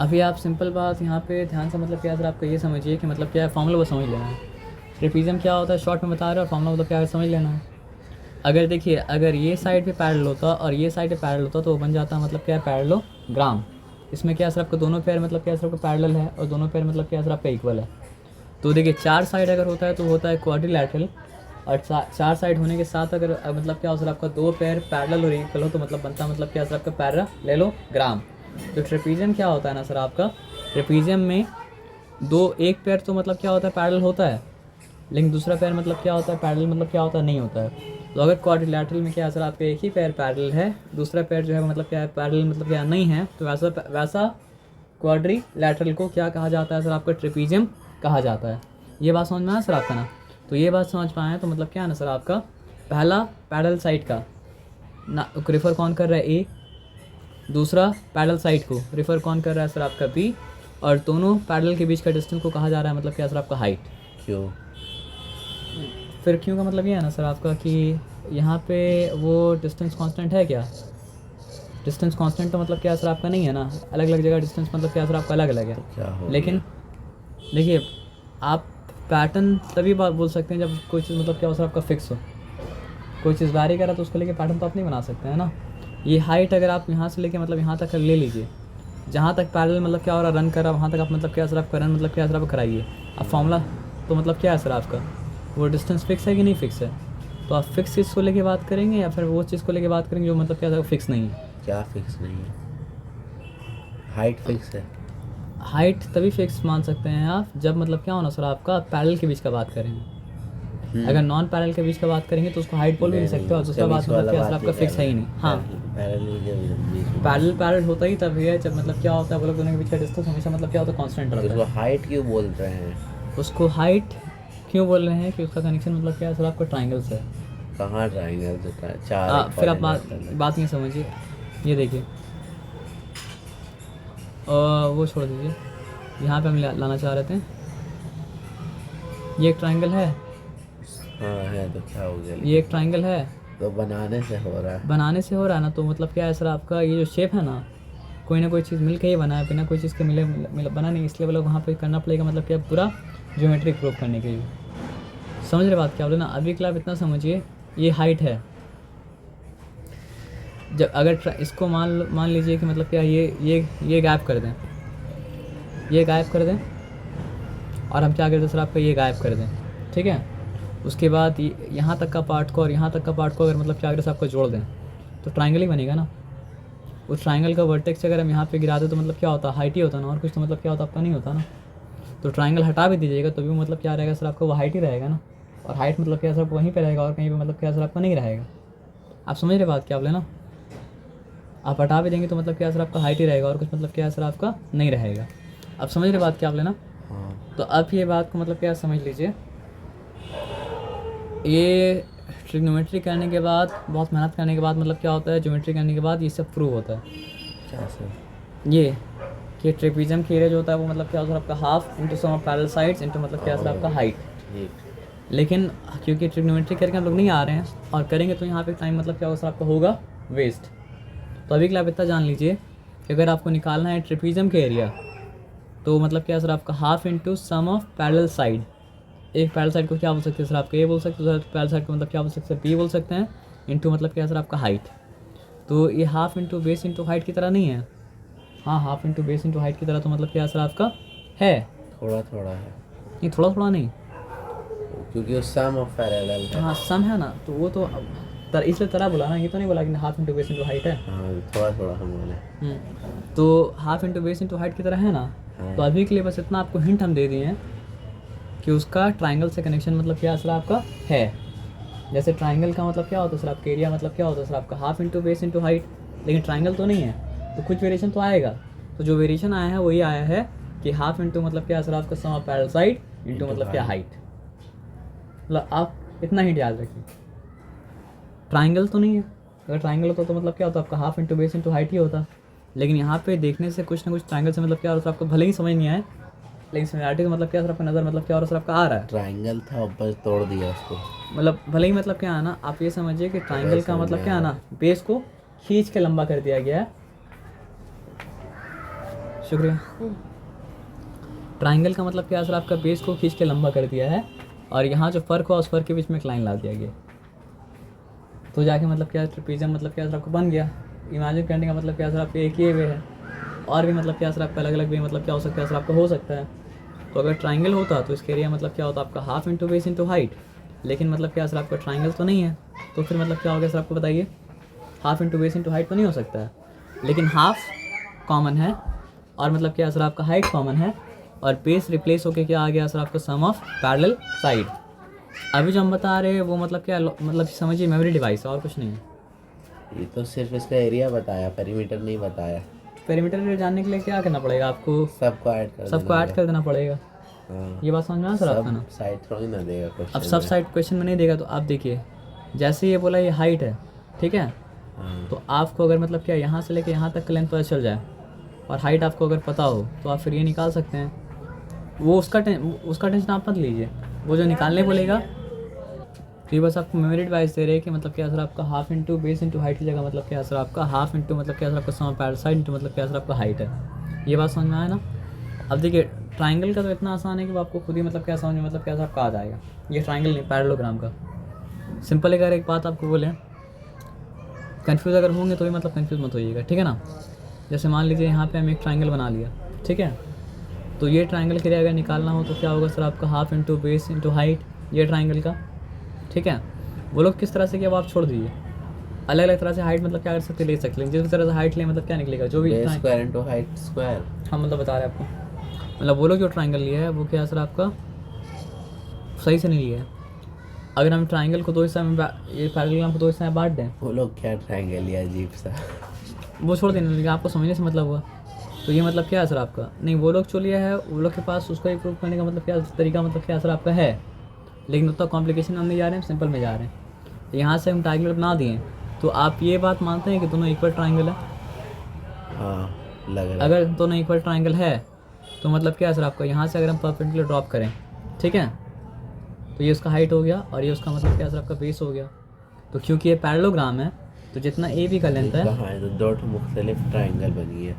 अभी आप सिंपल बात यहाँ पे ध्यान से मतलब क्या सर आपको ये समझिए कि मतलब क्या है, फार्मूला बस समझ लेना है। ट्रेपीजियम क्या होता है शॉर्ट में बता रहे हो, और फार्मूला मतलब क्या है समझ लेना है। अगर देखिए, अगर ये साइड पे पैरेलल होता और ये साइड पे पैरेलल होता तो वो बन जाता मतलब क्या है पैरेललोग्राम। इसमें क्या सर आपका दोनों पैर मतलब क्या सर आपका पैरेलल है, और दोनों पैर मतलब क्या सर आपका इक्वल है। तो देखिए, चार साइड अगर होता है तो होता है क्वाड्रिलैटरल, और चार साइड होने के साथ अगर मतलब क्या हो सर आपका दो पैर पैरेलल और इक्वल हो तो मतलब बनता है मतलब क्या सर आपका पैरेललोग्राम। तो ट्रेपीजियम क्या होता है ना सर आपका, ट्रेपीजियम में दो एक पैर तो मतलब क्या होता है पैरेलल होता है, लेकिन दूसरा पैर मतलब क्या होता है पैरेलल मतलब क्या होता है नहीं होता है। तो अगर क्वाड्रिलैटरल में क्या है सर आपका एक ही पैर पैरेलल है, दूसरा पैर जो है मतलब क्या है पैरेलल मतलब क्या नहीं है, तो वैसा क्वाड्रिलैटरल को क्या कहा जाता है सर आपका ट्रेपीजियम कहा जाता है। ये बात समझ में आया सर आपका ना। तो ये बात समझ पाए तो मतलब क्या है ना सर आपका, पहला पैरेलल साइड का ना रिफ़र कौन कर रहा है ए, दूसरा पैरेलल साइड को रिफ़र कौन कर रहा है सर आपका बी, और दोनों पैरेलल के बीच का डिस्टेंस को कहा जा रहा है मतलब क्या सर आपका हाइट। क्यों? फिर क्यों का मतलब ये है ना सर आपका कि यहाँ पे वो डिस्टेंस कांस्टेंट है क्या, डिस्टेंस कांस्टेंट तो मतलब क्या सर आपका नहीं है ना, अलग अलग जगह डिस्टेंस मतलब क्या सर आपका अलग अलग है। क्या हो लेकिन देखिए, आप पैटर्न तभी बात बोल सकते हैं जब कोई चीज़ मतलब क्या हो सर आपका फिक्स हो। कोई चीज़ वैरी करा तो उसको लेके पैटर्न तो आप नहीं बना सकते हैं ना। ये हाइट अगर आप यहाँ से लेके मतलब यहाँ तक ले लीजिए, जहाँ तक पैरेलल मतलब क्या हो रहा रन कर रहा वहाँ तक आप मतलब क्या सर आप रन मतलब क्या सर आप कराइए। अब फॉर्मूला तो मतलब क्या है सर आपका, वो डिस्टेंस फिक्स है कि नहीं फिक्स है। तो आप फिक्स चीज़ को लेके बात करेंगे या फिर वो चीज़ को लेके बात करेंगे जो मतलब क्या फिक्स नहीं है। क्या फिक्स नहीं है? हाइट फिक्स है। हाइट तभी फिक्स मान सकते हैं आप जब मतलब क्या होना सर आपका पैरेलल के बीच का बात करेंगे। अगर नॉन पैरेलल के बीच का बात करेंगे तो उसको हाइट बोल भी नहीं सकते, और दूसरा बात मतलब क्या सर आपका फिक्स है ही नहीं। हाँ, पैरेलल होता ही तभी है जब मतलब क्या होता है वो लोग दोनों के बीच का डिस्टेंस हमेशा मतलब क्या होता है कांस्टेंट रहता उसको है। हाइट क्यों बोल रहे हैं? उसको हाइट क्यों बोल रहे हैं कि उसका कनेक्शन मतलब क्या है सर आपका ट्राइंगल से है। कहाँ ट्राइंगल से? चार फिर आप बात नहीं समझिए, ये देखिए, वो छोड़ दीजिए, यहाँ पे हम लाना चाह रहे थे, ये एक ट्राइंगल है, हाँ है तो क्या हो गया? ये एक ट्राइंगल है, तो बनाने से हो रहा है। बनाने से हो रहा है ना। तो मतलब क्या है सर आपका, ये जो शेप है ना, कोई ना कोई चीज़ मिल के ही बना है, बिना कोई चीज़ के मिले बना नहीं, इसलिए मतलब वहाँ पे करना पड़ेगा मतलब क्या पूरा ज्योमेट्री प्रूव करने के लिए। समझ रहे बात क्या बोले ना। अभी के लिए आप इतना समझिए, ये हाइट है, जब अगर इसको मान लीजिए कि मतलब क्या ये गायब कर दें, ये गायब कर दें, और हम क्या कर दें सर आपका ये गायब कर दें, ठीक है। उसके बाद यहाँ तक का पार्ट को और यहाँ तक का पार्ट को अगर मतलब क्या अगर आपको जोड़ दें तो ट्राइंगल ही बनेगा ना। उस ट्राइंगल का वर्टेक्स अगर हम यहाँ पे गिरा दें तो मतलब क्या होता है हाइट ही होता ना, और कुछ तो मतलब क्या होता आपका नहीं होता ना। तो ट्राइंगल हटा भी दीजिएगा तो भी मतलब क्या रहेगा सर आपका वो हाइट ही रहेगा ना, और हाइट मतलब क्या सर वहीं पे रहेगा और कहीं पे मतलब क्या सर आपका नहीं रहेगा। आप समझ रहे बात क्या बोले ना। आप हटा भी देंगे तो मतलब क्या सर आपका हाइट ही रहेगा और कुछ मतलब क्या सर आपका नहीं रहेगा। आप समझ रहे बात क्या बोले ना। तो अब ये बात को मतलब क्या समझ लीजिए, ये ट्रिग्नोमेट्री करने के बाद बहुत मेहनत करने के बाद मतलब क्या होता है, ज्योमेट्री करने के बाद ये सब प्रूव होता है। क्या सर? ये कि ट्रेपीजियम की एरिया जो होता है वो मतलब क्या होता है आपका half into sum of parallel sides into मतलब क्या होता है आपका हाइट। लेकिन क्योंकि ट्रिग्नोमेट्री करके हम लोग नहीं आ रहे हैं और करेंगे तो यहाँ पे टाइम मतलब क्या होगा आपका होगा वेस्ट। तो अभी के लिए आप इतना जान लीजिए कि अगर आपको निकालना है ट्रेपीजियम का एरिया तो मतलब क्या सर आपका half into sum of parallel side. एक पैरेलल साइड को क्या बोल सकते हैं सर आपका ए बोल सकते हैं, दूसरा पैरेलल साइड को मतलब क्या बोल सकते हैं बी बोल सकते हैं, इंटू मतलब क्या सर आपका हाइट। तो ये half into base into height की तरह नहीं है। हाँ, half into base into height की तरह तो मतलब क्या सर आपका है, थोड़ा थोड़ा है। नहीं थोड़ा थोड़ा नहीं, क्योंकि वो सम ऑफ पैरेलल है। हाँ सम है ना, तो वो तो इसलिए तरह बोला ना, ये तो नहीं बोला कि half into base into height है। हाँ थोड़ा थोड़ा हम बोले। तो half into base into height की तरह है ना। तो अभी के लिए बस इतना आपको हिंट हम दे दिए हैं कि उसका ट्राइंगल से कनेक्शन मतलब क्या सर आपका है। जैसे ट्राइंगल का मतलब क्या होता है सर आपका एरिया मतलब क्या होता है सर आपका half into base into height, लेकिन ट्राइंगल तो नहीं है तो कुछ वेरिएशन तो आएगा। तो जो वेरिएशन आया है वही आया है कि हाफ इंटू मतलब क्या सर आपका सम ऑफ पैरेलल साइड इंटू मतलब क्या हाइट। मतलब आप इतना ही याद रखिए, ट्राइंगल तो नहीं है। अगर ट्राइंगल होता तो मतलब क्या होता आपका half into base into height ही होता। लेकिन यहाँ पे देखने से कुछ ना कुछ ट्राइंगल से मतलब क्या होता है आपको भले ही समझ नहीं आए, लेकिन सिमिलरिटी का मतलब क्या सर आपका नज़र मतलब क्या और सर आपका आ रहा है। ट्राइंगल था बस तोड़ दिया उसको। मतलब भले ही मतलब क्या है ना, आप ये समझिए कि ट्राइंगल का मतलब क्या है ना, बेस को खींच के लंबा कर दिया गया है, शुक्रिया। ट्राइंगल का मतलब क्या है सर, आपका बेस को खींच के लंबा कर दिया है और यहाँ जो फ़र्क हुआ उस फ़र्क के बीच में एक लाइन ला दिया गया, तो जाके मतलब क्या है ट्रेपीजियम मतलब क्या है सर आपको बन गया। इमेजिन करने का मतलब क्या है सर, आपके एक ये वे है और भी मतलब क्या है सर आपका अलग अलग वे मतलब क्या हो सकता है सर आपका हो सकता है। तो अगर ट्राइंगल होता तो इसके एरिया मतलब क्या होता आपका half into base into height, लेकिन मतलब क्या है सर आपका ट्राइंगल तो नहीं है, तो फिर मतलब क्या हो गया सर आपको बताइए, half into base into height तो नहीं हो सकता है, लेकिन हाफ कॉमन है और मतलब क्या है सर आपका हाइट कॉमन है और बेस रिप्लेस होके क्या आ गया सर आपका सम ऑफ पैरेलल साइड। अभी जो हम बता रहे हैं वो मतलब क्या मतलब समझिए मेमोरी डिवाइस है और कुछ नहीं है। ये तो सिर्फ इसका एरिया बताया, पेरीमीटर नहीं बताया। पेरीमीटर जानने के लिए क्या करना पड़ेगा आपको, सबको ऐड कर देना पड़ेगा। हाँ, ये बात समझ में आ सर आपका ना। सब साइड थोड़ी ना देगा अब क्वेश्चन सब में। साइड क्वेश्चन में नहीं देगा तो आप देखिए, जैसे ये बोला ये हाइट है, ठीक है, हाँ, तो आपको अगर मतलब क्या यहाँ से लेके यहाँ तक का लेंथ पता चल जाए और हाइट आपको अगर पता हो तो आप फिर ये निकाल सकते हैं। वो उसका टेंशन आप मत लीजिए, वो जो निकालने बोलेगा तो ये बस आपको मेमोरी डिवाइस दे रहे हैं कि मतलब क्या सर आपका half into base into height की जगह मतलब क्या सर आपका हाफ इंटू मतलब क्या सर आपका सम पैरेलल साइड इंटू मतलब क्या सर आपका हाइट है। ये बात समझ में आया ना। अब देखिए ट्राइंगल का तो इतना आसान है कि वो आपको खुद ही मतलब क्या समझ में मतलब क्या सर आपका आ जाएगा। ये ट्राइंगल नहीं, पैरेललोग्राम का सिंपल। अगर एक बात आपको बोले, कन्फ्यूज़ अगर होंगे तो भी मतलब कन्फ्यूज़ मत होइएगा, ठीक है ना। जैसे मान लीजिए यहाँ पे हम एक ट्राइंगल बना लिया, ठीक है, तो ये ट्राइंगल के लिए अगर निकालना हो तो क्या होगा सर आपका half into base into height, ये ट्राइंगल का, ठीक है। वो लोग किस तरह से किया वो आप छोड़ दीजिए, अलग अलग तरह से हाइट मतलब क्या कर सकते ले सकते हैं, जिस तरह से हाइट ले मतलब क्या निकलेगा जो भी base square into height square. हाँ मतलब बता रहे हैं आपको, मतलब वो लोग जो ट्राइंगल लिया है वो क्या सर आपका सही से नहीं लिया है। अगर हम ट्राइंगल को दो हिस्सा में ये पैरेललोग्राम को दो हिस्सा में बांट दें, वो लोग क्या ट्रायंगल लिया अजीब सा। वो छोड़ देना, लेकिन आपको समझने से मतलब हुआ। तो ये मतलब क्या है सर आपका, नहीं वो लोग जो लिया है वो लोग के पास उसको इम्प्रूव करने का मतलब क्या तरीका मतलब क्या सर आपका है, लेकिन उतना कॉम्प्लिकेशन हम नहीं जा रहे हैं, सिंपल में जा रहे हैं। यहाँ से हम ट्राइंगल बना दिए, तो आप ये बात मानते हैं कि दोनों इक्वल ट्राइंगल है। हाँ लग रहा है। अगर दोनों इक्वल ट्राइंगल है तो मतलब क्या है सर आपका, यहाँ से अगर हम परपेंडिकुलर ड्रॉप करें, ठीक है, तो ये उसका हाइट हो गया और ये उसका मतलब क्या है सर आपका बेस हो गया। तो क्योंकि ये पैरेललोग्राम है तो जितना ए बी का लेंथ है, कहाँ है तो दो मुख्तलिफ ट्रायंगल बनी है।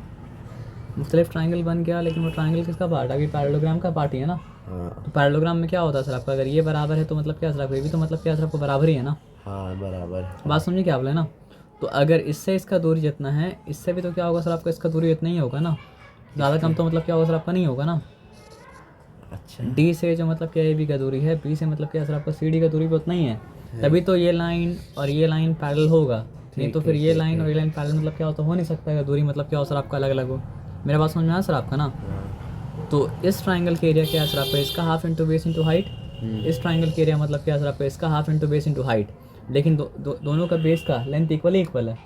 मुख्तलिफ ट्राइंगल बन गया, लेकिन वो ट्राइंगल किसका पार्ट है, अभी पैरेललोग्राम का पार्ट ही है ना। हाँ तो पैरेललोग्राम में क्या होता है सर आपका, अगर ये बराबर है तो मतलब क्या सर आपका ये भी तो मतलब क्या सर आपको बराबर ही है ना। हाँ बराबर है। बात समझिए क्या बोले ना। तो अगर इससे इसका दूरी जितना है इससे भी तो क्या होगा सर आपका इसका दूरी इतना ही होगा ना, ज़्यादा कम तो मतलब क्या होगा सर आपका नहीं होगा ना। अच्छा डी से जो मतलब क्या ए बी का दूरी है, बी से मतलब क्या सर आपका सी डी का दूरी भी उतना ही है, तभी तो ये लाइन और ये लाइन पैरेलल होगा। नहीं तो फिर ये लाइन और ये लाइन पैरेलल मतलब क्या होता हो नहीं सकता है, दूरी मतलब क्या हो सर आपका अलग अलग हो। मेरा बात समझ में आया सर आपका ना। हाँ। तो इस ट्राइंगल के एरिया क्या है सर आपका, इसका half into base into height. इस ट्राइंगल के एरिया मतलब क्या है सर आपका, इसका half into base into height, लेकिन दोनों का बेस का लेंथ इक्वल है।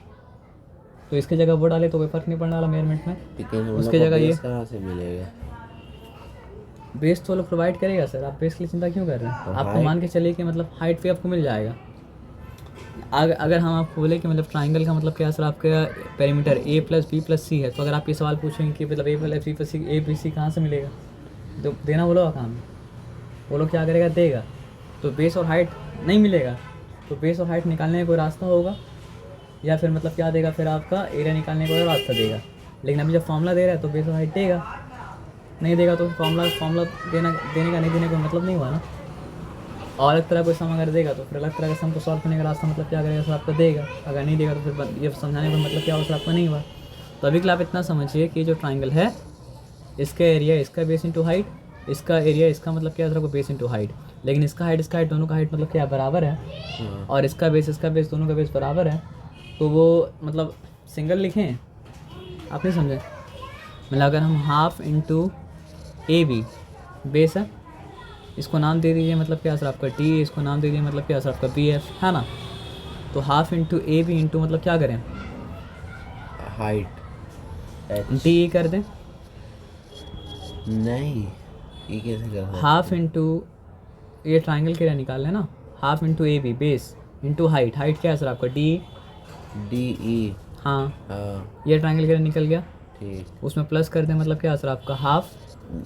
तो इसकी जगह वो डाले तो कोई फर्क नहीं पड़ने वाला मेजरमेंट में। लेकिन हम उसके लोग को जगह ये बेस कहाँ से मिलेगा। बेस तो लोग प्रोवाइड करेगा सर, आप बेस के लिए चिंता क्यों कर रहे हैं। और आपको height? मान के चलिए कि मतलब हाइट पे आपको मिल जाएगा। अगर हम आपको बोले कि मतलब ट्राइंगल का मतलब क्या है सर आपका perimeter A plus B plus C है, तो अगर आप ये सवाल पूछेंगे कि मतलब A plus B plus C A B C कहाँ से मिलेगा, तो देना बोलो काम, वो लोग क्या करेगा देगा। तो बेस और हाइट नहीं मिलेगा, तो बेस और हाइट निकालने का कोई रास्ता होगा, या फिर मतलब क्या देगा फिर आपका एरिया निकालने का कोई रास्ता देगा। लेकिन अभी जब फॉर्मूला दे रहा है तो बेस और हाइट देगा, नहीं देगा तो फॉर्मूला देने का नहीं देने का मतलब नहीं हुआ ना। और अलग तरह कोई सम अगर देगा तो फिर अलग तरह का सम को सॉल्व करने का रास्ता मतलब क्या करेगा सर आपका देगा, अगर नहीं देगा तो फिर ये समझाने का मतलब क्या हो सर आपका नहीं हुआ। तो अभी के लिए आप इतना समझिए कि जो ट्राइंगल है इसका एरिया इसका बेस इंटू हाइट, इसका एरिया इसका मतलब क्या सर आपको बेस इंटू हाइट, लेकिन इसका हाइट दोनों का हाइट मतलब क्या बराबर है, हाँ। और इसका बेस दोनों का बेस बराबर है। तो वो मतलब सिंगल लिखें, आप नहीं समझे। मतलब अगर हम half into A B base है, इसको नाम दे दीजिए मतलब क्या सर आपका टी, इसको नाम दे दीजिए मतलब क्या सर आपका बी एफ है ना। तो half into A B into मतलब क्या करें, हाइट टी ई कर दें। नहीं ये कैसे कर सकते। हाफ इंटू ये ट्राइंगल के लिए निकाल लें ना, half into A B base into height, height क्या है सर आपका डी डी ई। हाँ, हाँ ये ट्राइंगल के लिए निकल गया, ठीक। उसमें प्लस कर दें मतलब क्या है सर आपका हाफ।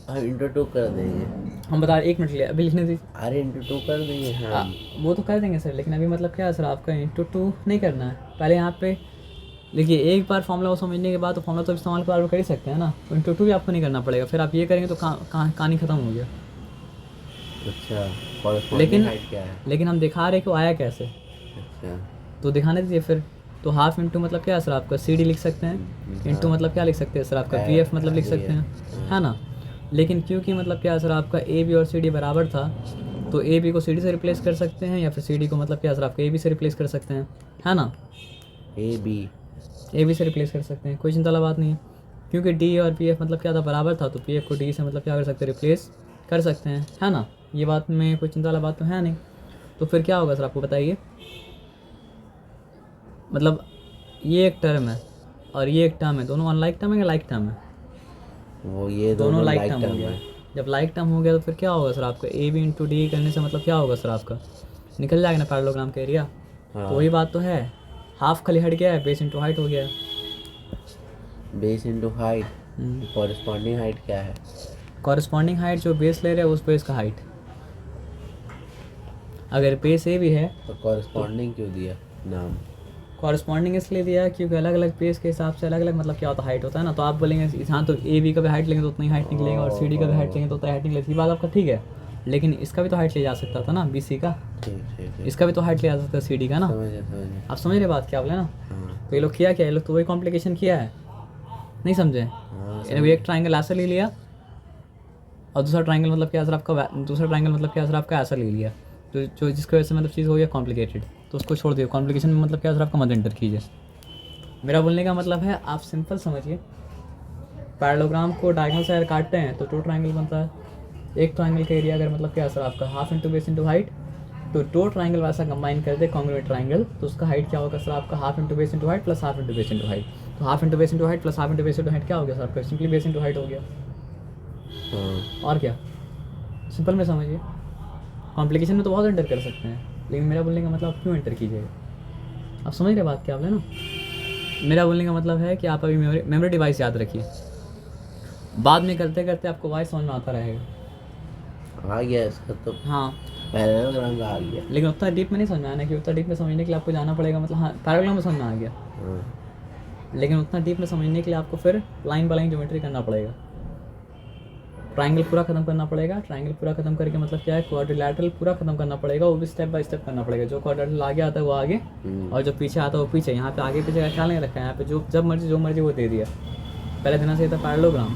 हम इंटू टू कर देंगे। हम बता रहे 1 मिनट के लिए अभी लिखने दीजिए। अरे इंटू टू कर देंगे हाँ। वो तो कर देंगे सर, लेकिन अभी मतलब क्या है सर आपका इंटू टू नहीं करना है, पहले यहाँ पे देखिए एक बार फॉर्मूला को समझने के बाद तो फॉर्मूला तो इस्तेमाल बार कर ही सकते हैं ना, तो इंटू टू भी आपको नहीं करना पड़ेगा, फिर आप ये करेंगे तो कहानी ख़त्म हो गया। अच्छा, कॉरेस्पॉन्डिंग लेकिन हाइट क्या है? लेकिन हम दिखा रहे कि वो आया कैसे, अच्छा, तो दिखाने दीजिए फिर। तो हाफ इंटू मतलब क्या है सर आपका CD लिख सकते हैं, इंटू मतलब क्या लिख सकते हैं सर आपका VF मतलब लिख सकते हैं, है ना। लेकिन क्योंकि मतलब क्या है सर आपका AB और CD बराबर था, तो AB को CD से रिप्लेस कर सकते हैं, या फिर CD को मतलब क्या है सर आपका AB से रिप्लेस कर सकते हैं, है ना। AB AB से रिप्लेस कर सकते हैं, कोई चिंता वाला बात नहीं है। क्योंकि D और PF मतलब क्या था, बराबर था, तो PF को D से मतलब क्या कर सकते हैं, रिप्लेस कर सकते हैं, है ना। ये बात में कोई चिंता वाला बात तो है नहीं। तो फिर क्या होगा सर आपको बताइए, मतलब ये एक टर्म है और ये एक टर्म है, दोनों अनलाइक टर्म है या लाइक टर्म है? वो ये दोनों लाइक लाइक टर्म हो टर्म गया। है। जब लाइक टर्म हो गया तो फिर क्या होगा सर आपका, AB इंटू D करने से मतलब क्या होगा सर आपका, निकल जाएगा ना पैरेललोग्राम का एरिया। हाँ, तो वही बात तो है, हाफ खाली हट गया है, बेस इंटू हाइट हो गया है। Base into height, corresponding height क्या है? कॉरेस्पॉन्डिंग हाइट जो बेस ले रहे हैं उस बेस का हाइट, अगर बेस ए भी है तो कॉरेस्पॉन्डिंग क्यों दिया नाम? कॉरेस्पॉन्डिंग इसलिए दिया है क्योंकि अलग अलग बेस के हिसाब से अलग अलग मतलब क्या होता है, हाइट होता है ना। तो आप बोलेंगे यहाँ तो AB का भी हाइट लेंगे तो उतनी हाइट निकलेगी, और CD का भी हाइट लेंगे तो उतना हाइट निकलेगी, ये बात आपका ठीक है। लेकिन इसका भी तो हाइट ले जा सकता था ना, BC का, ठीक ठीक ठीक, इसका भी तो हाइट ले जा सकता है CD का ना। समझ गया। आप समझ रहे बात क्या बोले ना। हाँ तो ये लोग किया क्या, ये लोग तो वही कॉम्प्लिकेशन किया है, नहीं समझे। हाँ, इन्होंने एक ट्राइंगल ऐसा ले लिया और दूसरा ट्राइंगल मतलब क्या सर आपका, दूसरा ट्राइंगल मतलब क्या सर आपका ऐसा ले लिया, तो जो जिसकी वजह से मतलब चीज़ हो गया कॉम्प्लिकेटेड, तो उसको छोड़ दिए। कॉम्प्लिकेशन में मतलब क्या सर आपका मत एंटर कीजिए। मेरा बोलने का मतलब है आप सिंपल समझिए, पैरेललोग्राम को डायगोनल से अगर काटते हैं तो 2 ट्राइंगल बनता है। एक ट्राइंगल का एरिया अगर मतलब क्या है सर आपका half into base into height, तो 2 ट्राइंगल वैसा कंबाइन कर दे कॉन्ग्रुएंट ट्राइंगल, तो उसका हाइट क्या होगा सर आपका, half into base into height plus half into base into height. तो half into base into height plus half into base into height क्या हो गया सर आपका, सिंपली बेस इंटू हाइट हो गया। हाँ, और क्या, सिंपल में समझिए। कॉम्प्लिकेशन में तो बहुत एंटर कर सकते हैं, लेकिन मेरा बोलने का मतलब आप क्यों एंटर कीजिएगा, आप समझ रहे बात क्या बोले ना। मेरा बोलने का मतलब है कि आप अभी मेमोरी डिवाइस याद रखिए, बाद में करते करते आपको वॉइस समझ में आता रहेगा। आ गया इसका तो, हाँ, पैरेललोग्राम का आ गया। लेकिन उतना डीप में नहीं समझ में आना, कि उतना डीप में समझने के लिए आपको जाना पड़ेगा, मतलब हाँ पैरेललोग्राम में समझ में आ गया, हाँ, लेकिन उतना डीप में समझने के लिए आपको फिर लाइन बाय लाइन ज्योमेट्री करना पड़ेगा। ट्राइंगल पूरा खत्म करना पड़ेगा, ट्राइंगल पूरा खत्म करके मतलब क्या है, क्वाड्रिलैटरल पूरा खत्म करना पड़ेगा, वो भी स्टेप बाय स्टेप करना पड़ेगा। जो क्वाड्रिलैटरल आगे आता है वो आगे, और जो पीछे आता है वो पीछे। यहाँ पे आगे पीछे का ख्याल नहीं रखा है, यहाँ पे जो जब मर्जी जो मर्जी वो दे दिया। पहले देना चाहिए था पैरेललोग्राम,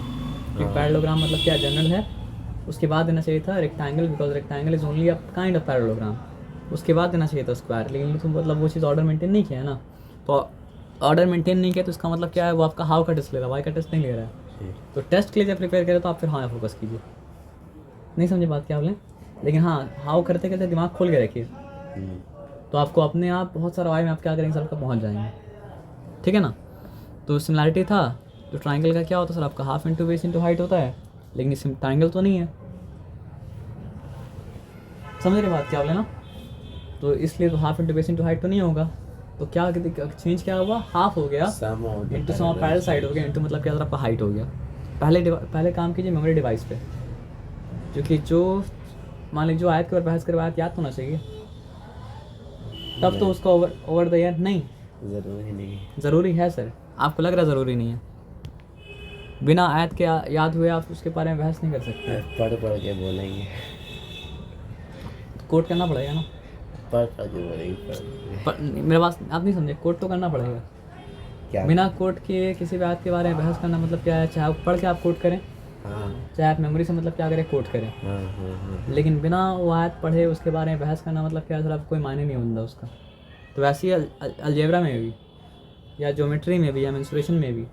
क्योंकि पैरेललोग्राम मतलब क्या जनरल है। उसके बाद देना चाहिए था rectangle, because rectangle is only a kind of parallelogram. उसके बाद देना चाहिए था स्क्वायर, लेकिन तुम मतलब वो चीज़ ऑर्डर मेंटेन नहीं किया है ना। तो ऑर्डर मेंटेन नहीं किया तो इसका मतलब क्या है, वो आपका हाउ का टेस्ट ले रहा है, वाई का टेस्ट नहीं ले रहा है। ठीक। तो टेस्ट के लिए जब प्रिपेयर करें तो आप फिर हाँ फोकस कीजिए। नहीं समझे बात क्या बोले, लेकिन हाँ हाउ करते करते दिमाग खोल के रखिए, तो आपको अपने आप बहुत सारा वाई में आप क्या करेंगे सर आपका पहुँच जाएंगे, ठीक है ना। तो सिमिलैरिटी था, तो ट्राइंगल का क्या होता है सर आपका, half into base into height होता है, लेकिन इस ट्राइंगल तो नहीं है। समझ रहे बात क्या बोले ना। तो इसलिए तो half into base into height तो नहीं होगा, तो क्या चेंज क्या हुआ, हाफ हो गया इंटू सम पैरेलल साइड हो गया, इंटू मतलब क्या सर आपका हाइट हो गया। पहले काम कीजिए मेमोरी डिवाइस पे, क्योंकि जो मान लीजिए जो आयत के ऊपर बहस कर आयत याद होना चाहिए, तब तो उसका ओवर द ईयर नहीं जरूरी नहीं। ज़रूरी है सर, आपको लग रहा ज़रूरी नहीं है। बिना आयत के याद हुए आप उसके बारे में बहस नहीं कर सकते, पढ़ पढ़ के बोलेंगे, कोट करना पड़ेगा ना। पढ़ पढ़ के बोलेंगे। पर मेरे पास आप नहीं समझे, कोट तो करना पड़ेगा। क्या? बिना कोट के किसी भी आयत के बारे में बहस करना मतलब क्या है, चाहे आप पढ़ के आप कोट करें, हाँ चाहे आप मेमोरी से मतलब क्या करें कोट करें, हाँ हाँ हाँ, लेकिन बिना वो आयत पढ़े उसके बारे में बहस करना मतलब क्या है सर, आपको कोई मायने नहीं होता उसका। तो वैसे ही अलजेब्रा में भी, या ज्योमेट्री में भी, या मेंसुरेशन में भी,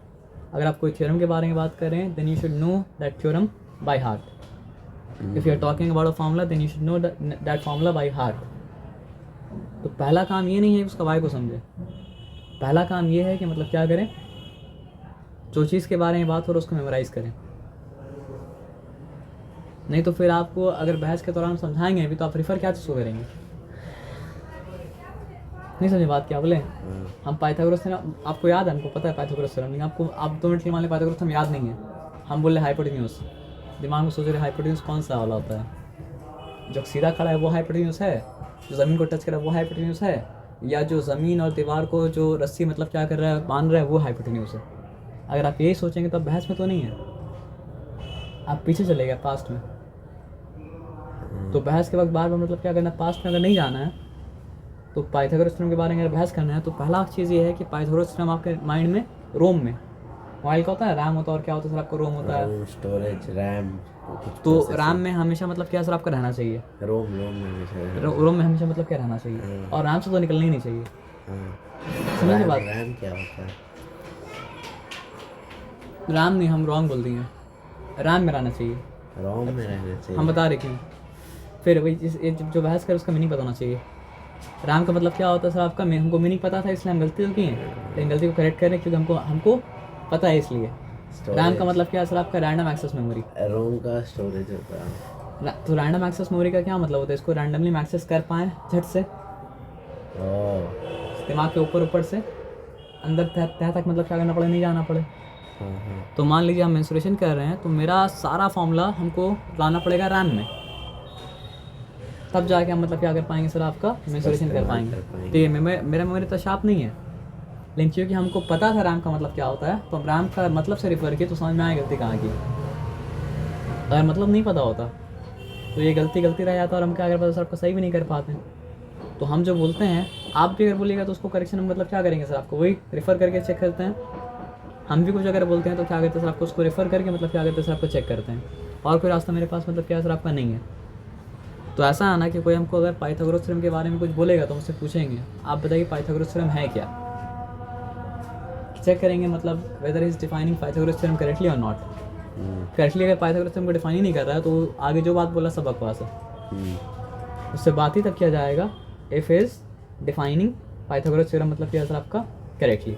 अगर आप कोई थ्योरम के बारे में बात करें, then you should know that theorem by heart. If you are talking about a formula, then you should know that formula by heart. तो पहला काम ये नहीं है कि उसका वाई को समझे, पहला काम ये है कि मतलब क्या करें, जो चीज़ के बारे में बात हो रहा है उसको मेमोराइज़ करें। नहीं तो फिर आपको अगर बहस के दौरान समझाएंगे भी तो आप रिफ़र क्या चीज़ को करेंगे। नहीं समझे बात क्या बोले। हम पाइथागोरस थ्योरम आपको याद है, हमको पता है पाइथागोरस थ्योरम, लेकिन आपको आप 2 मिनट के मान लें पाइथागोरस थ्योरम याद नहीं है, हम बोले हाइपोटेन्यूज, दिमाग में सोच रहे हाइपोटेन्यूज कौन सा वाला होता है, जो सीधा खड़ा है वो हाइपोटेन्यूज है, जो ज़मीन को टच कर रहा है वो हाइपोटेन्यूज है, या जो ज़मीन और दीवार को जो रस्सी मतलब क्या कर रहा है, बांध रहा है, वो हाइपोटेन्यूज है। अगर आप यही सोचेंगे तो आप बहस में तो नहीं है, आप पीछे चले गए पास्ट में। तो बहस के वक्त बार बार मतलब क्या करना, पास्ट में अगर नहीं जाना है तो पाइथागोरस थ्योरम के बारे में अगर बहस करना है तो पहला चीज़ ये है कि पाइथागोरस थ्योरम आपके माइंड में रोम में, मोबाइल का होता है रैम होता है और क्या होता है सर आपका रोम होता है। स्टोरेज रैम तो रैम में हमेशा मतलब क्या सर आपका रहना चाहिए, रोम में रोम में हमेशा मतलब क्या रहना चाहिए, और रैम से तो निकलना ही नहीं चाहिए। समझिए बात, रैम क्या होता है? रैम नहीं, हम रॉन्ग बोल दिए, रैम में रहना चाहिए, रोम में रहना चाहिए। हम बता रहे क्यों। फिर वही जो बहस कर उसका मीनिंग पता होना चाहिए। रैम का मतलब क्या होता है सर आपका, हमको मीनिंग पता था इसलिए हम गलती तो की है, लेकिन गलती को करेक्ट करें क्योंकि हमको पता है इसलिए। रैम का मतलब क्या है सर आपका, रैंडम एक्सेस मेमोरी। रोम का स्टोरेज होता है। तो रैंडम एक्सेस मेमोरी का क्या मतलब होता है, इसको रैंडमली एक्सेस कर पाएँ झट से, दिमाग के ऊपर से अंदर तह तक मतलब क्या करना पड़े, नहीं जाना पड़े। तो मान लीजिए हम मेंस्ट्रुएशन कर रहे हैं तो मेरा सारा फॉर्मूला हमको लाना पड़ेगा रैम में, तब जाके हम मतलब क्या कर पाएंगे सर आपका मेंस्ट्रुएशन कर पाएंगे। तो ये मेरा मेमोरी तो शार्प नहीं है, लेकिन क्योंकि हमको पता था रैम का मतलब क्या होता है तो हम रैम का मतलब से रिफ़र किए तो समझ में आया गलती कहाँ की। अगर मतलब नहीं पता होता तो ये गलती रह जाता और हम क्या कर पाते सर आपका सही भी नहीं कर पाते। तो हम जो बोलते हैं, आप भी अगर बोलिएगा तो उसको करेक्शन हम मतलब क्या करेंगे सर, आपको वही रेफ़र करके चेक करते हैं। हम भी कुछ अगर बोलते हैं तो क्या करते हैं सर, आपको उसको रेफ़र करके मतलब क्या करते हैं सर, आपको चेक करते हैं। और कोई रास्ता मेरे पास मतलब क्या सर आपका नहीं है। तो ऐसा है ना कि कोई हमको अगर पाइथागोरस थ्योरम के बारे में कुछ बोलेगा तो मुझसे पूछेंगे आप बताइए पाइथागोरस थ्योरम है क्या, चेक करेंगे मतलब whether is defining Pythagoras theorem correctly और नॉट। करेक्टली अगर पाइथागोरस थ्योरम को डिफाइन ही नहीं कर रहा है तो आगे जो बात बोला सब बकवास है। उससे बात ही तब किया जाएगा if is defining Pythagoras theorem मतलब क्या सर आपका करेक्टली।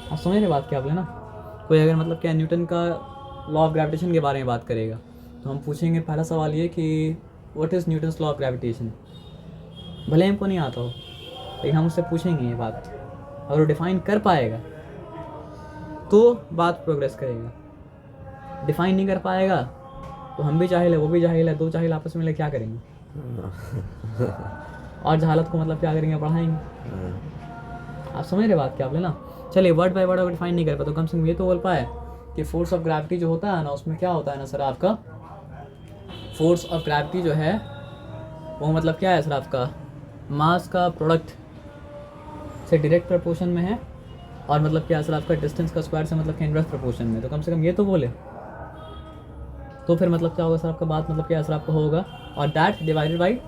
आप समझ रहे बात क्या बोले ना। कोई अगर मतलब क्या न्यूटन का लॉ ऑफ ग्रेविटेशन के बारे में बात करेगा तो हम पूछेंगे, पहला सवाल ये कि what is Newton's law of gravitation. भले हमको नहीं आता हो लेकिन हम उससे पूछेंगे ये बात, और वो डिफ़ाइन कर पाएगा तो बात प्रोग्रेस करेगा। डिफ़ाइन नहीं कर पाएगा तो हम भी जाहिल है, वो भी जाहिल है, दो जाहिल आपस में मिले क्या करेंगे और जहालत को मतलब क्या करेंगे, पढ़ाएंगे। आप समझ रहे बात क्या बोले ना। चलिए वर्ड बाय वर्ड अगर डिफाइन नहीं कर पाए तो कम से कम ये तो बोल पाए कि फोर्स ऑफ ग्रेविटी जो होता है ना, उसमें क्या होता है ना सर आपका, फोर्स ऑफ ग्रेविटी जो है वो मतलब क्या है सर आपका, मास का प्रोडक्ट से डायरेक्ट प्रपोर्शन में है, और मतलब क्या है सर आपका डिस्टेंस का स्क्वायर से मतलब क्या इनवर्स प्रपोर्शन में। तो कम से कम ये तो बोले तो फिर मतलब क्या होगा सर आपका, बात मतलब क्या सर आपका होगा, और that divided by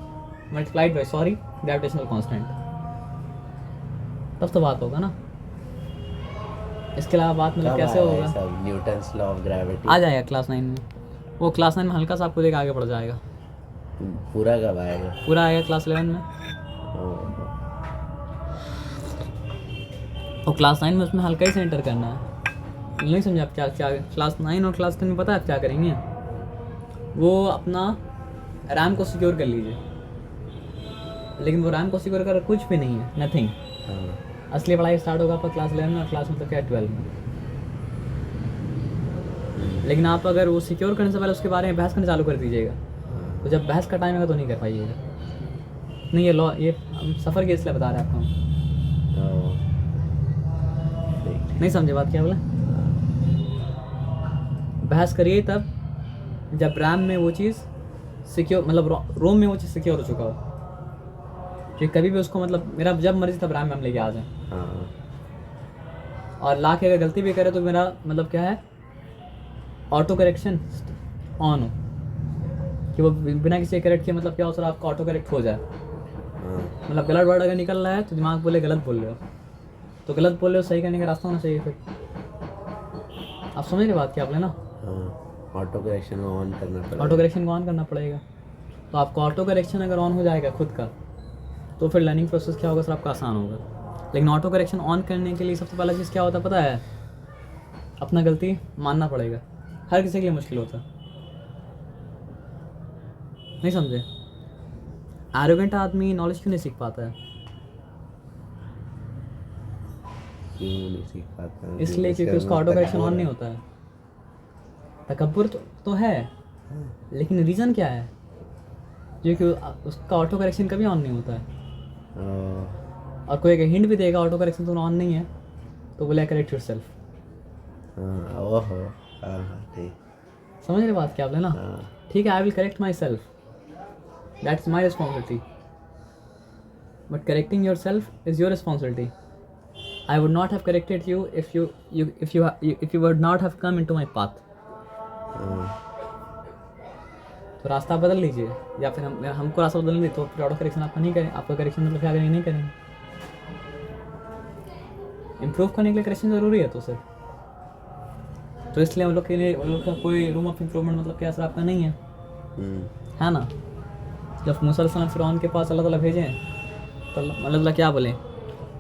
multiplied by gravitational constant, तब तो बात होगा ना। इसके अलावा बात मतलब कैसे होगा, न्यूटन्स लॉ ऑफ ग्रेविटी आ जाएगा क्लास 9 में। वो क्लास 9 में हल्का सा आपको देख आगे बढ़ जाएगा, पूरा कब आएगा? पूरा आएगा क्लास 11 में। और क्लास 9 में उसमें हल्का ही से एंटर करना है। नहीं समझे आप क्या क्या क्लास 9 और क्लास 10 में पता है आप क्या करेंगे, वो अपना रैम को सिक्योर कर लीजिए, लेकिन वो रैम को सिक्योर कर कुछ भी नहीं है, नथिंग। असली पढ़ाई स्टार्ट होगा आपका क्लास 11 में और क्लास मतलब क्या 12 में। लेकिन आप अगर वो सिक्योर करने से पहले उसके बारे में बहस करना चालू कर दीजिएगा तो जब बहस का टाइम आएगा तो नहीं कर पाइएगा। नहीं ये लॉ, ये हम सफ़र के इसलिए बता रहे हैं आपको, नहीं समझे बात क्या बोला। बहस करिए तब जब रैम में वो चीज़ सिक्योर, मतलब रोम में वो चीज़ सिक्योर हो चुका हो, कि कभी भी उसको मतलब मेरा जब मर्जी तब रैम में हम लेके आ जाएं। और ला के अगर गलती भी करे तो मेरा मतलब क्या है, ऑटो करेक्शन ऑन हो, कि वो बिना किसी करेक्ट के मतलब क्या हो सर आपका ऑटो करेक्ट हो जाए। मतलब गलत वर्ड अगर निकल रहा है तो दिमाग बोले गलत बोल रहे हो, तो गलत बोल रहे हो, सही करने का रास्ता होना चाहिए। फिर आप समझ रहे बात क्या बोले ना। ऑटो करेक्शन को ऑन करना पड़ेगा, ऑटो करेक्शन को ऑन करना पड़ेगा। तो आपका ऑटो करेक्शन अगर ऑन हो जाएगा खुद का तो फिर लर्निंग प्रोसेस क्या होगा सर आपका, आसान होगा। लेकिन ऑटो करेक्शन ऑन करने के लिए सबसे पहला चीज़ क्या होता है पता है, अपना गलती मानना पड़ेगा। हर किसी के लिए मुश्किल होता है, नहीं समझे। एरोगेंट आदमी नॉलेज क्यों नहीं सीख पाता है, क्यों नहीं सीख पाता? इसलिए क्योंकि उसका ऑटो करेक्शन ऑन नहीं होता है। तकब्बुर तो है, लेकिन रीज़न क्या है, क्योंकि उसका ऑटो करेक्शन कभी ऑन नहीं होता है। और कोई अगर हिंट भी देगा ऑटो करेक्शन तो ऑन नहीं है तो बोले करेक्ट योर सेल्फ। ओहो, हाँ ठीक। समझ रहे बात क्या आप ना? ठीक है, I will correct my self, that's my responsibility, but correcting your self is your responsibility. I would not have corrected you if you would not have come into my path. तो रास्ता बदल लीजिए, या फिर हमको रास्ता बदल लीजिए तो फिर ऑटो करेक्शन आपका नहीं करें। आपका करेक्शन मतलब क्या करेंगे? नहीं करेंगे। इम्प्रूव करने के लिए करेक्शन ज़रूरी है तो सर, तो इसलिए हम लोग के लिए उन लोग का कोई रूम ऑफ इम्प्रूवमेंट मतलब क्या असर आपका नहीं है, है ना? जब मूसा अलैहिस्सलाम फ़िरौन के पास अल्लाह ताला भेजे तो अल्लाह क्या बोले?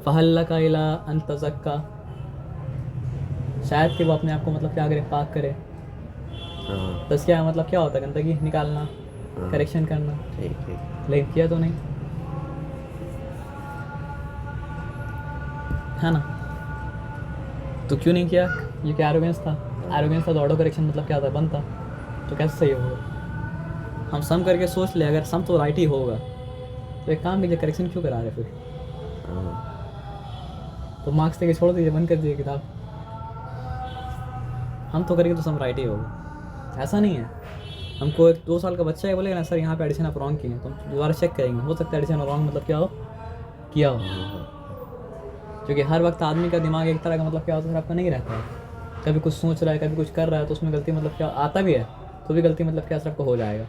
फ़हल्लका इला अन तज़क्का, शायद कि वो अपने आप को मतलब क्या करे? पाक करे। तो इसका मतलब क्या होता है? गंदगी निकालना, करेक्शन करना। ठीक। लेकिन किया तो नहीं, है ना? तो क्यों नहीं किया? ये क्या एरोगेंस था? एरोगेंस था तो ऑटो करेक्शन मतलब क्या था? बनता तो कैसे सही होगा? हम सम करके सोच ले, अगर सम तो राइट ही होगा तो एक काम कीजिए, करेक्शन क्यों करा रहे फिर? तो मार्क्स देके छोड़ दीजिए, बंद कर दीजिए किताब। हम तो करेंगे तो सम राइट ही होगा। ऐसा नहीं है हमको एक 2 साल का बच्चा है बोलेगा ना सर यहाँ पे एडिशन आप रॉन्ग किए हैं, तो हम दोबारा चेक करेंगे, हो सकता है एडिशन रॉन्ग मतलब क्या हो किया हो। क्योंकि हर वक्त आदमी का दिमाग एक तरह का मतलब क्या होता है आपका नहीं रहता है। कभी कुछ सोच रहा है, कभी कुछ कर रहा है, तो उसमें गलती मतलब क्या आता भी है तो भी गलती मतलब क्या सबको हो जाएगा।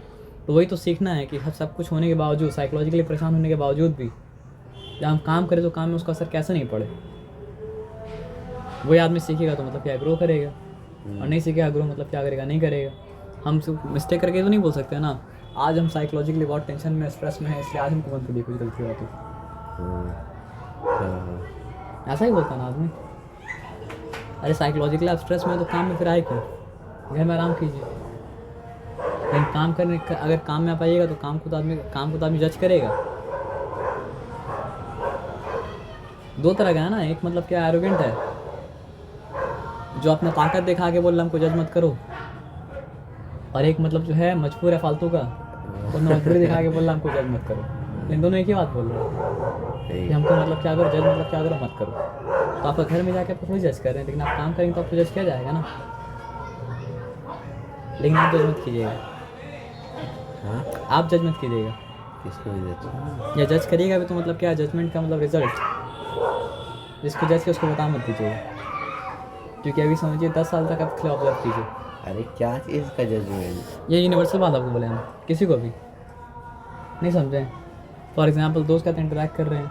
तो वही तो सीखना है कि सब कुछ होने के बावजूद, साइकोलॉजिकली परेशान होने के बावजूद भी जब हम काम करें तो काम में उसका असर कैसे नहीं पड़े। वही आदमी सीखेगा तो मतलब क्या ग्रो करेगा, और नहीं सीखेगा ग्रो मतलब क्या करेगा? नहीं करेगा। हम मिस्टेक करके तो नहीं बोल सकते ना, आज हम साइकोलॉजिकली बहुत टेंशन में, स्ट्रेस में है, इसलिए आज हमको बंद कर दी कुछ गलती हुआ तो। ऐसा ही बोलता ना आदमी। अरे साइकोलॉजिकली आप स्ट्रेस में हो तो काम में फिर आए क्यों? घर में आराम कीजिए। लेकिन काम करने अगर काम में आप आइएगा तो काम को तो आदमी जज करेगा। 2 तरह का है ना, एक मतलब क्या एरोगेंट है जो अपना ताकत दिखा के बोल रहा हमको जज मत करो, और एक मतलब जो है मजबूर है फालतू का, तो मजबूरी दिखा के बोल रहा हमको जज मत करो। लेकिन दोनों एक ही बात बोल रहे हैं कि हमको मतलब क्या करो, जज मतलब क्या करो मत करो। तो आपका घर में जाके आपको थोड़ी जज कर रहे हैं, लेकिन आप काम करेंगे तो आपको जज किया जाएगा ना। लेकिन आप जज मत कीजिएगा। आप जज मत कीजिएगा। किसको जज? या जज करिएगा भी तो मतलब क्या, जजमेंट का मतलब रिजल्ट जिसको जज के उसको बता मत दीजिएगा। क्योंकि अभी समझिए 10 साल तक आप खिलाफ ऑब्जर्व कीजिए। अरे क्या चीज़ का जजमेंट? ये यूनिवर्सल बात आपको बोले हम, किसी को भी नहीं समझे। फॉर एग्जांपल दोस्त का इंटरेक्ट कर रहे हैं,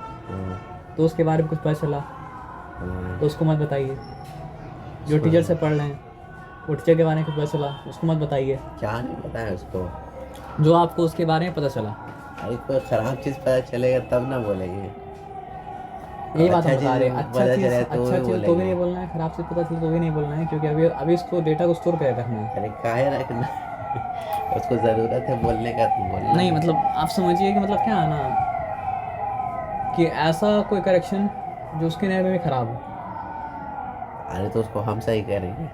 दोस्त के बारे में कुछ पता चला तो उसको मत बताइए। जो टीचर से पढ़ रहे हैं वो टीचर के बारे में कुछ पता चला उसको मत बताइए। क्या नहीं पता है उसको? जो आपको उसके बारे में पता चला। अरे कोई ख़राब चीज़ पता चलेगा तब ना बोलेंगे। यही बात हम अच्छा बता रहे हैं। चीज़ अच्छा पता चीज़ चले तो भी तो भी बोलेंगे। नहीं बोलना है, खराब चीज़ पता चले तो भी नहीं बोलना है, क्योंकि अभी इसको डेटा को स्टोर कर रखना है। अरे काहे रखना? उसको ज़रूरत है बोलने का तो बोलना। नहीं मतलब आप समझिए कि मतलब क्या है ना, कि ऐसा कोई करेक्शन जो उसके नए में भी ख़राब हो। अरे तो उसको हम सही करेंगे।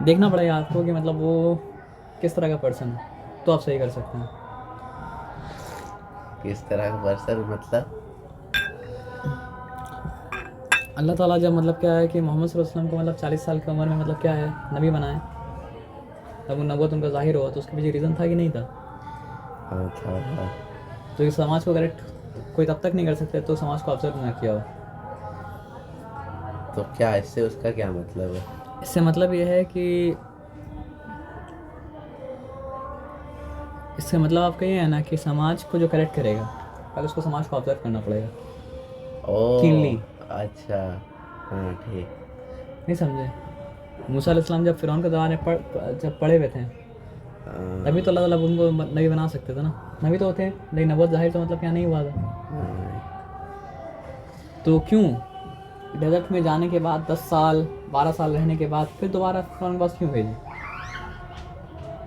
देखना पड़ेगा आपको कि मतलब वो किस तरह का पर्सन है, तो आप सही कर सकते हैं। किस तरह का पर्सन मतलब? अल्लाह ताला जब मतलब क्या है कि मोहम्मद सल्लल्लाहु अलैहि वसल्लम को मतलब 40 साल की उम्र में मतलब क्या है नबी बनाए, तब वो नबूवत उनका ज़ाहिर हुआ तो उसके पीछे रीज़न था कि नहीं था? हाँ था। तो इस समाज को करेक्ट कोई तब तक नहीं कर सकते तो समाज को ऑब्जर्व ना किया हो। तो क्या इससे उसका क्या मतलब है? इससे मतलब ये है कि इससे मतलब आपका ये है ना कि समाज को जो करेक्ट करेगा पहले उसको समाज को ऑब्जर्व करना पड़ेगा। कीनली। अच्छा हाँ ठीक। नहीं समझे? मूसा अलैहिस्सलाम जब फ़िरौन के दरबार में जब पड़े हुए थे तभी तो अल्लाह ताला उनको नबी बना सकते थे ना। नबी तो थे लेकिन नबूवत ज़ाहिर तो मतलब क्या नहीं हुआ था। तो क्यों डेजर्ट में जाने के बाद 10 साल 12 साल रहने के बाद फिर दोबारा फ़िरौन के पास क्यों भेजे?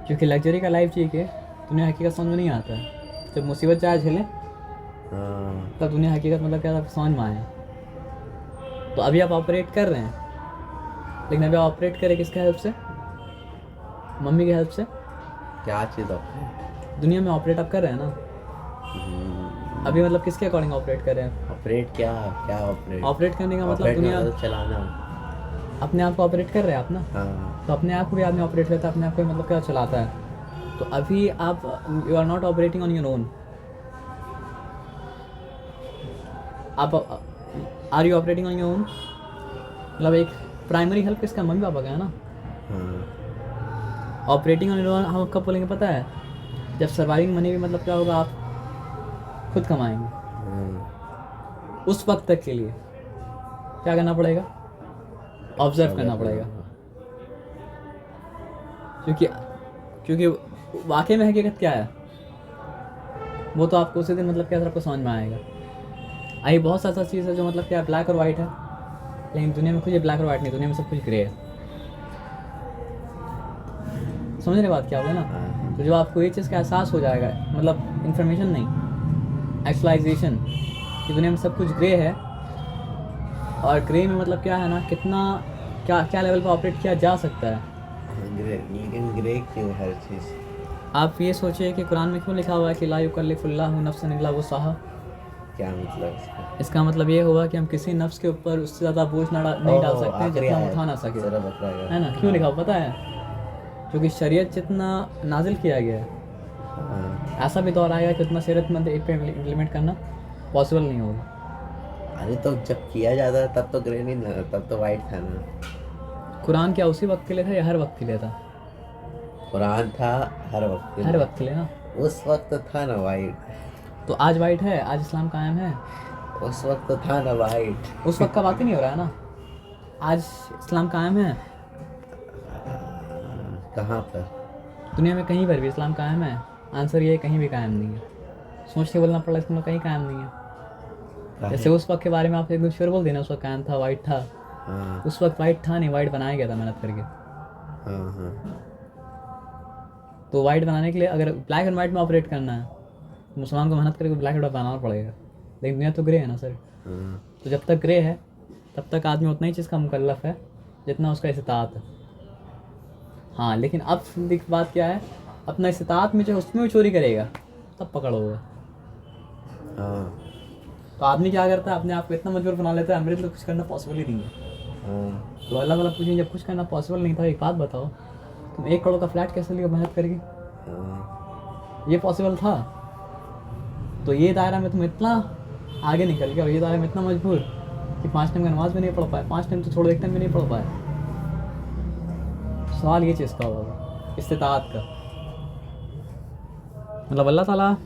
क्योंकि लग्जरी का लाइफ जी के दुनिया हकीकत समझ में नहीं आता है। जब मुसीबत चाहे झेलें तब दुनिया हकीकत मतलब क्या समझ में आए। तो अभी आप ऑपरेट कर रहे हैं, लेकिन अभी ऑपरेट करें किसके हेल्प से? मम्मी की हेल्प से। क्या चीज़ आपने? दुनिया में ऑपरेट आप कर रहे हैं ना। अभी मतलब किसके अकॉर्डिंग ऑपरेट कर रहे हैं? ऑपरेट क्या क्या ऑपरेट? ऑपरेट करने का मतलब ऑपरेट दुनिया मतलब चलाना। अपने आप को ऑपरेट कर रहे हैं आप ना, हाँ तो अपने आप को भी आदमी ऑपरेट करता है, अपने आप को भी मतलब क्या चलाता है। तो अभी आप you are not operating on your own, आप are you operating on your own? मतलब एक प्राइमरी हेल्प किसका, मम्मी पापा का है ना। हाँ ऑपरेटिंग ऑन योर ओन हम कब बोलेंगे पता है? जब सर्वाइविंग मनी भी मतलब क्या होगा, आप खुद कमाएंगे। हाँ। उस वक्त तक के लिए क्या करना पड़ेगा? ऑब्जर्व करना पड़ेगा, क्योंकि क्योंकि वाकई में हकीकत क्या है वो तो आपको उसी दिन मतलब क्या आपको समझ में आएगा। आई बहुत सा चीज़ है जो मतलब क्या ब्लैक और वाइट है, लेकिन दुनिया में कुछ ये ब्लैक और वाइट नहीं, दुनिया में सब कुछ ग्रे है। समझने की बात क्या होगा ना? तो जो आपको ये चीज़ का एहसास हो जाएगा, मतलब इन्फॉर्मेशन नहीं, एक्चुअलाइजेशन, कि दुनिया में सब कुछ ग्रे है। और ग्रे में मतलब क्या है ना, कितना क्या क्या लेवल पर ऑपरेट किया जा सकता है। लेकिन ग्रे क्यों हर चीज़? आप ये सोचिए कि कुरान में क्यों लिखा हुआ है कि ला युकल्लिफुल्लाहु नफ्सन इल्ला वुसअहा। क्या मतलब इसका? इसका मतलब ये हुआ कि हम किसी नफ्स के ऊपर उससे ज़्यादा बोझ नहीं डाल सकते आखिरी जितना हम आयत उठा ना सके, जरा बताइए। है ना? क्यों लिखा हुआ पता है? क्योंकि शरीयत जितना नाजिल किया गया है, हाँ। ऐसा भी दौर आएगा कि उतना सेहतमंद पे इम्प्लीमेंट करना पॉसिबल नहीं होगा। अरे तो जब किया जाता था तब तो ग्रे नहीं था, तब तो वाइट था ना। कुरान क्या उसी वक्त के लिए था या हर वक्त के लिए था? कुरान था हर वक्त के हर लिए। वक्त के लिए ना। उस वक्त तो था ना वाइट। तो आज वाइट है, आज इस्लाम कायम है। उस वक्त तो था ना वाइट। उस वक्त का बात ही नहीं हो रहा है ना, आज इस्लाम कायम है। कहाँ पर? दुनिया में कहीं पर भी इस्लाम कायम है? आंसर ये है, कहीं भी कायम नहीं है। सोच के बोलना पड़ा, इसमें कहीं कायम नहीं है। जैसे उस वक्त के बारे में आप एकदम श्योर बोल देना उस वक्त कायम था, वाइट था। हाँ उस वक्त वाइट था नहीं, वाइट बनाया गया था मेहनत करके। हाँ हाँ। तो वाइट बनाने के लिए अगर ब्लैक एंड वाइट में ऑपरेट करना है तो मुसलमान को मेहनत करके ब्लैक एंड वाइट बनाना पड़ेगा, लेकिन दुनिया तो ग्रे है ना सर। हाँ। तो जब तक ग्रे है तब तक आदमी उतना ही चीज़ का मुकल्लफ है जितना उसका इस्तात है। हाँ, लेकिन अब बात क्या है, अपना इस्तात में जो है उसमें भी चोरी करेगा तब पकड़ होगा। हाँ तो आदमी क्या करता है, अपने आप को इतना मजबूर बना लेता है, मेरे लिए कुछ करना पॉसिबल ही नहीं है। हाँ। तो अल्लाह ताला पूछेंगे जब कुछ करना पॉसिबल नहीं था, एक बात बताओ, तुम 1 करोड़ का फ्लैट कैसे लिया मेहनत करके? हाँ। ये पॉसिबल था? तो ये दायरा में तुम इतना आगे निकल गए और ये दायरा में इतना मजबूर कि 5 टाइम का नमाज भी नहीं पढ़ पाए, 5 टाइम तो छोड़ 1 टाइम भी नहीं पढ़ पाए। सवाल ये चीज़ का होगा, इस्तिताअत का। मतलब अल्लाह ताला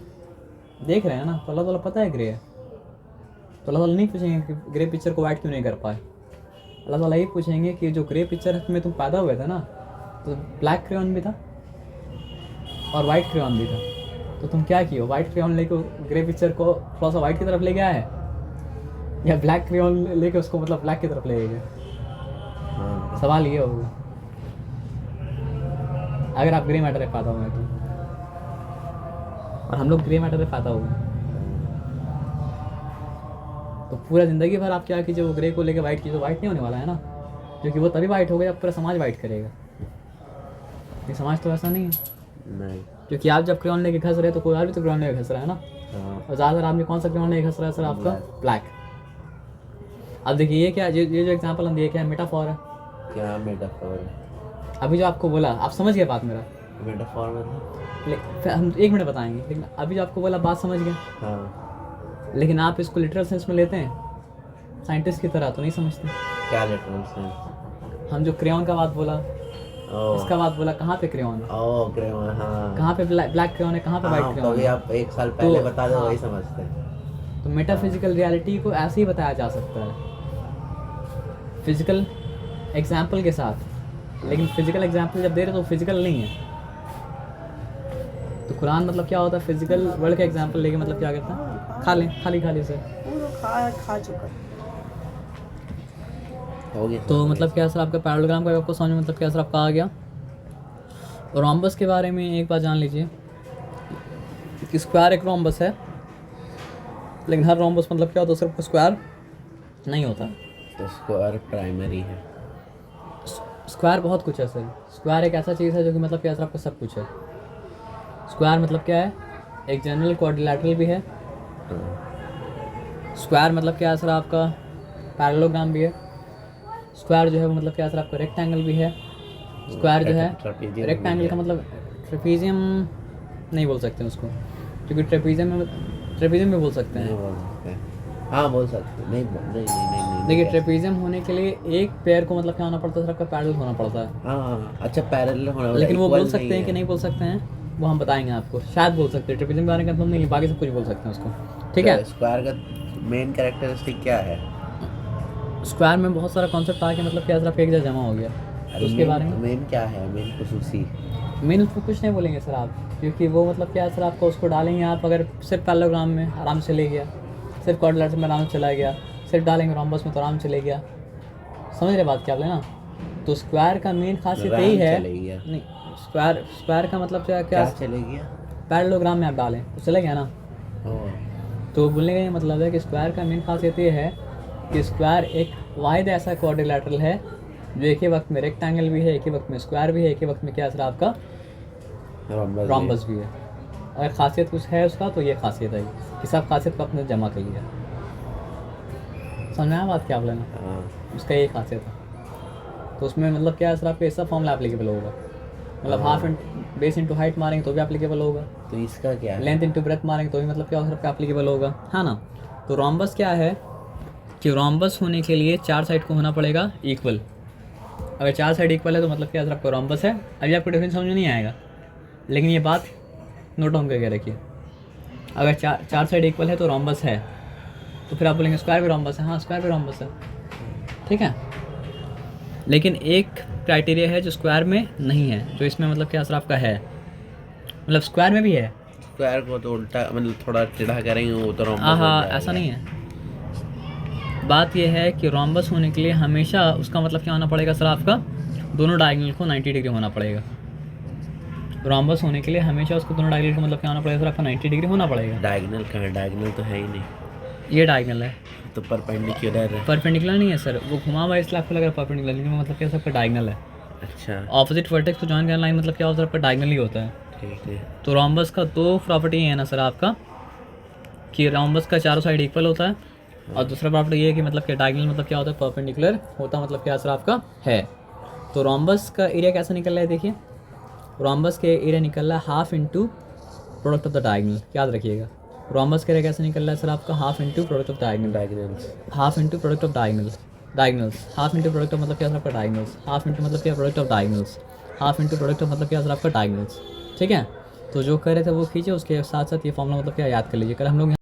देख रहे हैं ना, तो अल्लाह ताला पता है ग्रे है, तो अल्लाह ताला नहीं पूछेंगे कि ग्रे पिक्चर को वाइट क्यों नहीं कर पाए। अल्लाह ताला ये पूछेंगे कि जो ग्रे पिक्चर में तुम पैदा हुए थे ना, तो ब्लैक क्रेयॉन भी था और वाइट क्रेयॉन भी था, तो तुम क्या किए? वाइट क्रेयॉन लेके ग्रे पिक्चर को थोड़ा सा वाइट की तरफ ले गया है, या ब्लैक क्रेयॉन लेके उसको मतलब ब्लैक की तरफ ले गया? हाँ। सवाल ये होगा अगर आप ग्रे मैटर में पैदा हुए तो, और हम लोग ग्रे मैटर में पैदा हुए हैं, तो पूरा ज़िंदगी भर आप क्या कीजिए, वो ग्रे को लेके वाइट कीजिए, तो वाइट नहीं होने वाला है ना, क्योंकि वो तभी वाइट होगा जब पूरा समाज वाइट करेगा। ये समाज तो ऐसा नहीं है, नहीं। क्योंकि आप जब क्रेयॉन लेके घस रहे हैं तो कोई और भी तो क्रेयॉन लेके घस रहा है ना। हाँ। और ज़्यादातर आदमी कौन सा क्रेयॉन लेके घस रहा है सर? आपका ब्लैक। अब देखिए ये क्या, ये जो एग्जाम्पल हम दिए क्या है, मेटाफॉर है। क्या मेटाफोर है? अभी जो आपको बोला, आप समझ गए बात मेरा, मेटाफोर में था। फिर हम 1 मिनट बताएंगे, लेकिन अभी जो आपको बोला बात समझ गए, हाँ। लेकिन आप इसको लिटरल सेंस में लेते हैं, साइंटिस्ट की तरह तो नहीं समझते। क्या लिटरल सेंस? हम जो क्रेयॉन का बात बोला, इसका बात बोला, कहाँ पे क्रेयॉन है, क्रेयॉन, हाँ। कहाँ पे ब्लैक क्रेयॉन है, कहाँ पे वाइट क्रेयॉन कभी है? आप 1 साल पहले तो बता दो हाँ। वही समझते हैं। तो मेटाफिजिकल रियलिटी को ऐसे ही बताया जा सकता है, फिजिकल एग्जाम्पल के साथ, लेकिन फिजिकल एग्जाम्पल जब दे रहे तो फिजिकल नहीं है। तो कुरान मतलब क्या होता है, फिजिकल वर्ल्ड का एग्जाम्पल लेके मतलब क्या कहता है, खा लें खाली से खा चुका। हो गया। तो मतलब क्या सर आपका पैरालोग्राम का आपको समझ में मतलब क्या सर आपका आ गया। और रोम्बस के बारे में एक बात जान लीजिए कि स्क्वायर एक रोम्बस है, लेकिन हर रोम्बस मतलब क्या होता है, सिर्फ स्क्वायर नहीं होता। तो स्क्वायर प्राइमरी है। स्क्वायर बहुत कुछ है सर। स्क्वायर एक ऐसा चीज़ है जो कि मतलब क्या सर आपका सब कुछ है। स्क्वायर मतलब क्या है, एक जनरल क्वाड्रिलैटरल भी है, स्क्वायर मतलब क्या है सर आपका पैरेललोग्राम भी है। स्क्वायर जो है वो मतलब क्या है सर आपका रेक्टेंगल भी है। स्क्वायर जो है ट्रेपेजियम रेक्टेंगल का मतलब ट्रेपीजियम नहीं बोल सकते उसको, क्योंकि ट्रेपीजियम में बोल सकते नहीं हैं। बोल सकते, हाँ बोल सकते, नहीं नहीं देखिए नहीं ट्रेपीजियम होने के लिए एक पैर को मतलब क्या होना पड़ता है सर आपका पैरेलल होना पड़ता है। हाँ अच्छा पैरेलल होना, लेकिन वो बोल equal सकते हैं कि नहीं बोल सकते हैं वो हम बताएंगे आपको, शायद बोल सकते हैं। ट्रेपीजियम के बारे में कंफर्म नहीं है, बाकी सब कुछ बोल सकते हैं उसको, ठीक है। स्क्वायर का मेन कैरेक्टरिस्टिक क्या है? स्क्वायर में बहुत सारा कॉन्सेप्ट आके मतलब क्या सर आपका एक जगह जमा हो गया, तो उसके बारे में मेन क्या है, मेन खुसूसी? मेन उसको कुछ नहीं बोलेंगे सर आप, क्योंकि वो मतलब क्या है सर आपको उसको डालेंगे आप अगर सिर्फ पैरेललोग्राम में आराम से चले गया, सिर्फ क्वाड्रिलेटरल में आराम से चला गया, सिर्फ डालेंगे रोम्बस में तो आराम से चले गया। समझ रहे बात क्या बोले ना? तो स्क्वायर का मेन खासियत यही है, चले गया नहीं स्क्वायर का मतलब क्या क्या चले गया? पैरेललोग्राम में आप डालें तो चले गया ना। तो बोलने का ये मतलब है कि स्क्वायर का मेन खासियत ये है कि स्क्वायर एक वाहिद ऐसा क्वाड्रिलेटरल है जो एक ही वक्त में रेक्टेंगल भी है, एक ही वक्त में स्क्वायर भी है, एक ही वक्त में क्या सर आपका रोम्बस भी है। अगर खासियत कुछ है उसका तो ये खासियत है कि सब खासियत को अपने जमा कर लिया। समझ में आया बात क्या आप लेना? उसका ये खासियत है। तो उसमें मतलब क्या है सर आपका ऐसा फॉर्मूला एप्लीकेबल होगा, मतलब हाफ बेस इंटू हाइट मारेंगे तो भी एप्लीकेबल होगा, तो इसका क्या है? लेंथ इंटू ब्रेथ मारेंगे तो भी मतलब क्या होगा एप्लीकेबल होगा, है ना। तो रोम्बस क्या है कि रोम्बस होने के लिए चार साइड को होना पड़ेगा इक्वल। अगर चार साइड इक्वल है तो मतलब क्या आपका रोम्बस है। अभी आपको डिफरेंस समझ में नहीं आएगा, लेकिन ये बात नोट डाउन करके रखिए। अगर चार साइड इक्वल है तो रोम्बस है, तो फिर आप बोलेंगे स्क्वायर भी रोम्बस है। हाँ स्क्वायर भी रोम्बस है, ठीक है। लेकिन एक क्राइटेरिया है जो स्क्वायर में नहीं है, जो इसमें मतलब क्या असर आपका है, मतलब स्क्वायर में भी है। स्क्वायर को तो उल्टा मतलब थोड़ा टेढ़ा करेंगे वो तो रोम्बस हाँ ऐसा नहीं है। बात यह है कि रोम्बस होने के लिए हमेशा उसका मतलब क्या होना पड़ेगा सर आपका, दोनों डायगोनल को 90 डिग्री होना पड़ेगा। रोम्बस होने के लिए हमेशा उसको दोनों डायगोनल को मतलब क्या होना पड़ेगा सर आपका 90 डिग्री होना पड़ेगा। डायगोनल कहाँ, डायगोनल तो है ही नहीं, ये डायगोनल है तो परपेंडिकुलर है। परपेंडिकुलर नहीं है सर, वो घुमा हुआ इसलिए आपको लग रहा है परपेंडिकुलर, लेकिन मतलब क्या सबका डायगोनल है। अच्छा ऑपोजिट वर्टेक्स को जॉइन करने लाइन मतलब क्या होता है आपका डायगोनल ही होता है। ठीक है। तो रोम्बस का दो प्रॉपर्टी है ना सर आपका, कि रोम्बस का चारों साइड इक्वल होता है, और दूसरा प्रॉपर्टी ये है कि मतलब क्या डायगोनल मतलब क्या होता है परपेंडिकुलर होता है, मतलब क्या सर आपका है। तो रोम्बस का एरिया कैसा निकल रहा है देखिए, रोम्बस के एरिया निकल रहा है half into product of the diagonal. याद रखिएगा रोम्बस का एरिया कैसे निकल रहा है सर आपका half into product of diagonal, diagonals half into product of diagonals, half into product of मतलब क्या सर आपका डायगोनल्स, हाफ इंटू मतलब क्या product of diagonals, half into product of मतलब क्या सर आपका डायगोनल्स, ठीक है। तो जो कर रहे थे वो कीजिए, उसके साथ साथ ये फॉर्मूला मतलब क्या याद कर लीजिए। कल हम लोग